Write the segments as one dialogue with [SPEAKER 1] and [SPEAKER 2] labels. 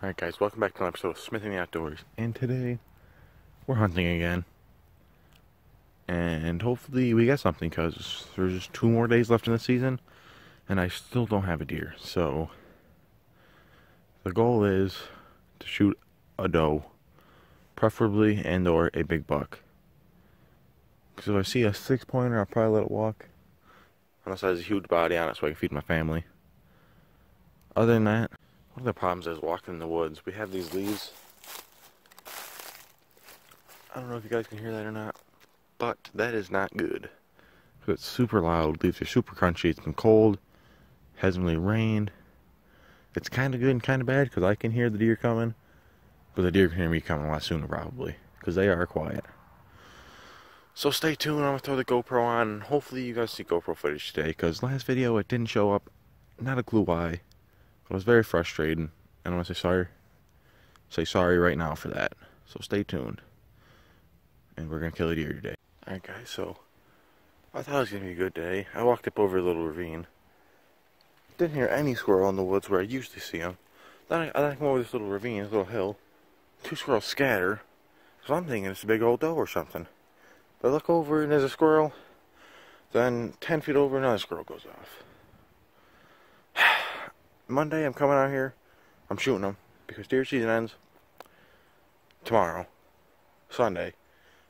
[SPEAKER 1] Alright guys, welcome back to another episode of Smith in the Outdoors. And today, we're hunting again. And hopefully we get something, because there's just 2 more days left in the season, and I still don't have a deer. So, the goal is to shoot a doe, preferably, and or a big buck. Because if I see a 6-pointer, I'll probably let it walk. Unless it has a huge body on it so I can feed my family. Other than that, one of the problems is walking in the woods. We have these leaves. I don't know if you guys can hear that or not, but that is not good. It's super loud. Leaves are super crunchy. It's been cold. Hasn't really rained. It's kind of good and kind of bad because I can hear the deer coming, but the deer can hear me coming a lot sooner probably because they are quiet. So stay tuned. I'm gonna throw the GoPro on. And hopefully you guys see GoPro footage today because last video it didn't show up. Not a clue why. It was very frustrating, and I want to say sorry right now for that. So stay tuned, and we're gonna kill a deer today. All right, guys. So I thought it was gonna be a good day. I walked up over a little ravine. Didn't hear any squirrel in the woods where I usually see them. Then I come over this little ravine, this little hill. 2 squirrels scatter. So I'm thinking it's a big old doe or something. But I look over and there's a squirrel. Then 10 feet over, another squirrel goes off. Monday, I'm coming out here. I'm shooting them because deer season ends tomorrow, Sunday.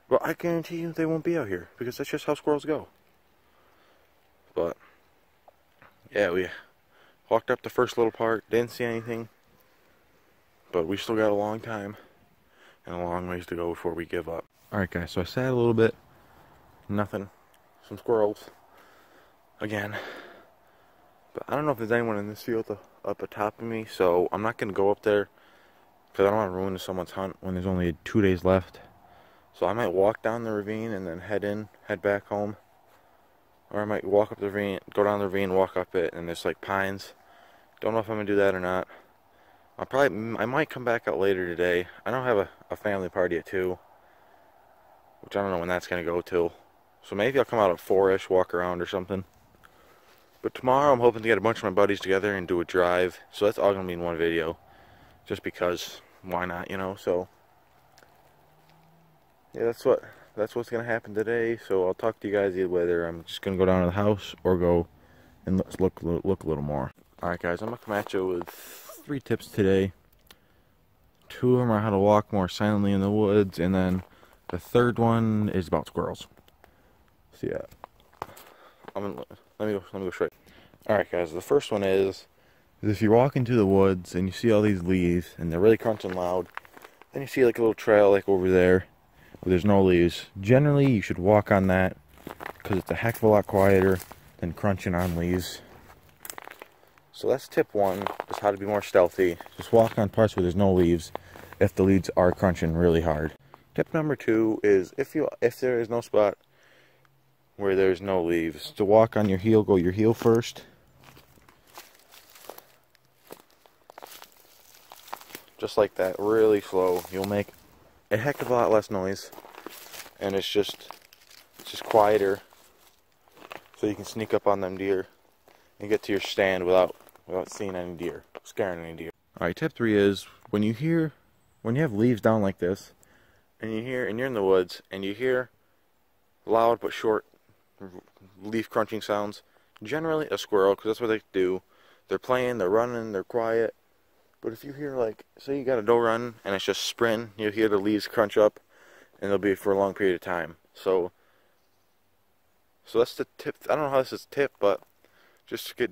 [SPEAKER 1] But I guarantee you they won't be out here because that's just how squirrels go. But yeah, we walked up the first little part, didn't see anything. But we still got a long time and a long ways to go before we give up. Alright guys, so I sat a little bit. Nothing. Some squirrels. Again. But I don't know if there's anyone in this field up atop of me, so I'm not going to go up there because I don't want to ruin someone's hunt when there's only 2 days left. So I might walk down the ravine and then head back home. Or I might walk up the ravine, go down the ravine, walk up it, and there's like pines. Don't know if I'm going to do that or not. I might come back out later today. I don't have a family party at 2, which I don't know when that's going to go till. So maybe I'll come out at 4-ish, walk around or something. But tomorrow I'm hoping to get a bunch of my buddies together and do a drive. So that's all going to be in one video. Just because, why not, you know? So, yeah, that's what's going to happen today. So I'll talk to you guys either whether I'm just going to go down to the house or go and look a little more. Alright guys, I'm going to come at you with 3 tips today. 2 of them are how to walk more silently in the woods. And then the 3rd one is about squirrels. So yeah. Let me go straight. Alright guys, the first one is if you walk into the woods and you see all these leaves and they're really crunching loud, then you see like a little trail like over there where there's no leaves. Generally you should walk on that because it's a heck of a lot quieter than crunching on leaves. So that's tip 1, is how to be more stealthy. Just walk on parts where there's no leaves if the leaves are crunching really hard. Tip number 2 is if there is no spot where there's no leaves, to walk on your heel, go your heel first. Just like that, really slow. You'll make a heck of a lot less noise, and it's just quieter, so you can sneak up on them deer and get to your stand without seeing any deer, scaring any deer. All right, tip 3 is when you have leaves down like this, and you're in the woods and you hear loud but short leaf crunching sounds, generally a squirrel, because that's what they do. They're playing, they're running, they're quiet. But if you hear, like, say you got a doe run and it's just sprint, you'll hear the leaves crunch up, and they'll be for a long period of time. So that's the tip. I don't know how this is a tip, but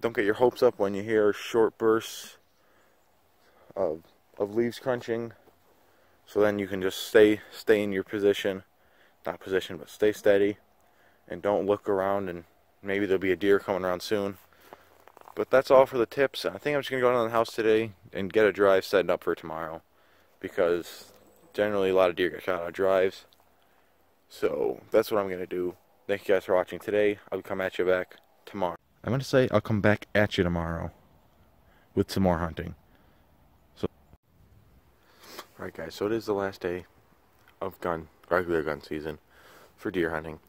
[SPEAKER 1] don't get your hopes up when you hear short bursts of leaves crunching. So then you can just stay in your position, not position, but stay steady. And don't look around, and maybe there'll be a deer coming around soon. But that's all for the tips. I think I'm just going to go down to the house today and get a drive set up for tomorrow. Because generally a lot of deer get shot out of drives. So that's what I'm going to do. Thank you guys for watching today. I'll come at you back tomorrow. I'm going to say I'll come back at you tomorrow with some more hunting. So, alright guys, so it is the last day of regular gun season for deer hunting.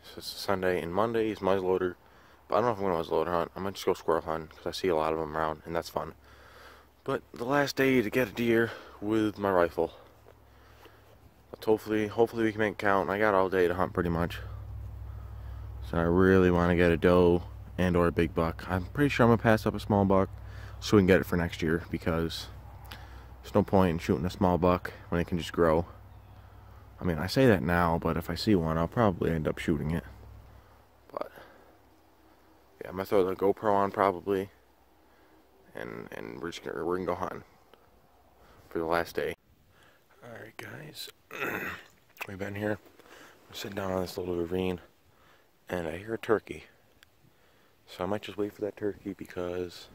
[SPEAKER 1] So it's Sunday, and Monday is muzzleloader. But I don't know if I'm going to muzzleloader hunt. I might just go squirrel hunt because I see a lot of them around, and that's fun. But the last day to get a deer with my rifle. But hopefully we can make it count. I got all day to hunt pretty much. So I really want to get a doe and or a big buck. I'm pretty sure I'm going to pass up a small buck so we can get it for next year, because there's no point in shooting a small buck when it can just grow. I mean, I say that now, but if I see one, I'll probably end up shooting it. But yeah, I'm going to throw the GoPro on probably. And we're gonna go hunting for the last day. Alright guys, we've been here. I'm sitting down on this little ravine and I hear a turkey. So I might just wait for that turkey, because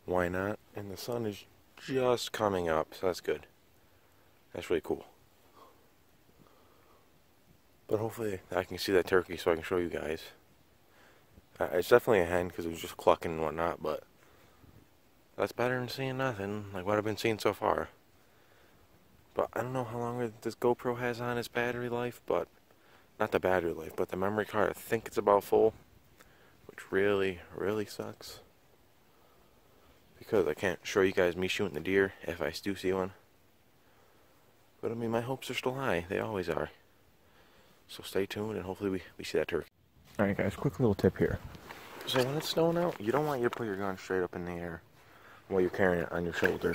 [SPEAKER 1] why not? And the sun is just coming up, so that's good. That's really cool. But hopefully I can see that turkey so I can show you guys. It's definitely a hen because it was just clucking and whatnot, but that's better than seeing nothing, like what I've been seeing so far. But I don't know how long this GoPro has on its battery life, but not the battery life, but the memory card, I think it's about full, which really sucks, because I can't show you guys me shooting the deer if I do see one. But I mean, my hopes are still high. They always are. So stay tuned and hopefully we see that turkey. Alright guys, quick little tip here. So when it's snowing out, you don't want you to put your gun straight up in the air while you're carrying it on your shoulder,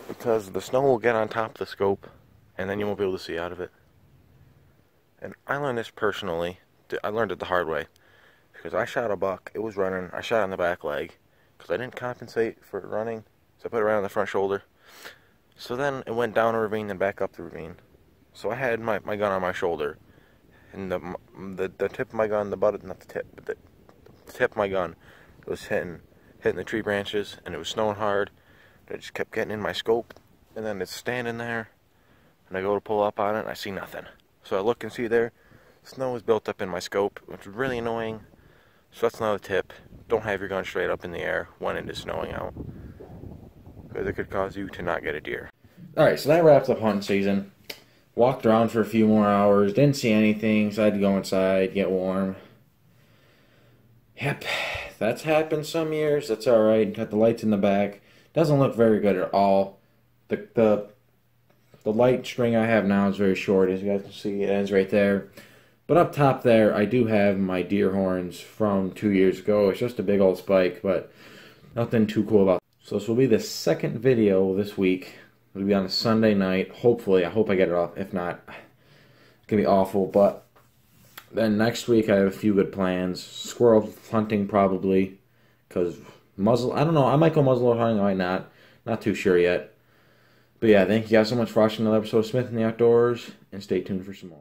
[SPEAKER 1] because the snow will get on top of the scope and then you won't be able to see out of it. And I learned this personally. I learned it the hard way, because I shot a buck. It was running. I shot on the back leg because I didn't compensate for it running, so I put it right on the front shoulder. So then it went down a ravine and back up the ravine. So I had my gun on my shoulder, and the tip of my gun, the butt, not the tip, but the tip of my gun was hitting the tree branches, and it was snowing hard. I just kept getting in my scope, and then it's standing there, and I go to pull up on it and I see nothing. So I look and see there, snow is built up in my scope, which is really annoying. So that's another tip. Don't have your gun straight up in the air when it is snowing out, because it could cause you to not get a deer. Alright, so that wraps up hunting season. Walked around for a few more hours, didn't see anything, so I had to go inside, get warm. Yep, that's happened some years. That's alright. Got the lights in the back. Doesn't look very good at all. The light string I have now is very short. As you guys can see, it ends right there. But up top there, I do have my deer horns from 2 years ago. It's just a big old spike, but nothing too cool about it. So this will be the second video this week. It'll be on a Sunday night. Hopefully, I hope I get it off. If not, it's going to be awful. But then next week, I have a few good plans. Squirrel hunting, probably. Because muzzle, I don't know. I might go muzzleloader hunting, I might not. Not too sure yet. But yeah, thank you guys so much for watching another episode of Smith in the Outdoors. And stay tuned for some more.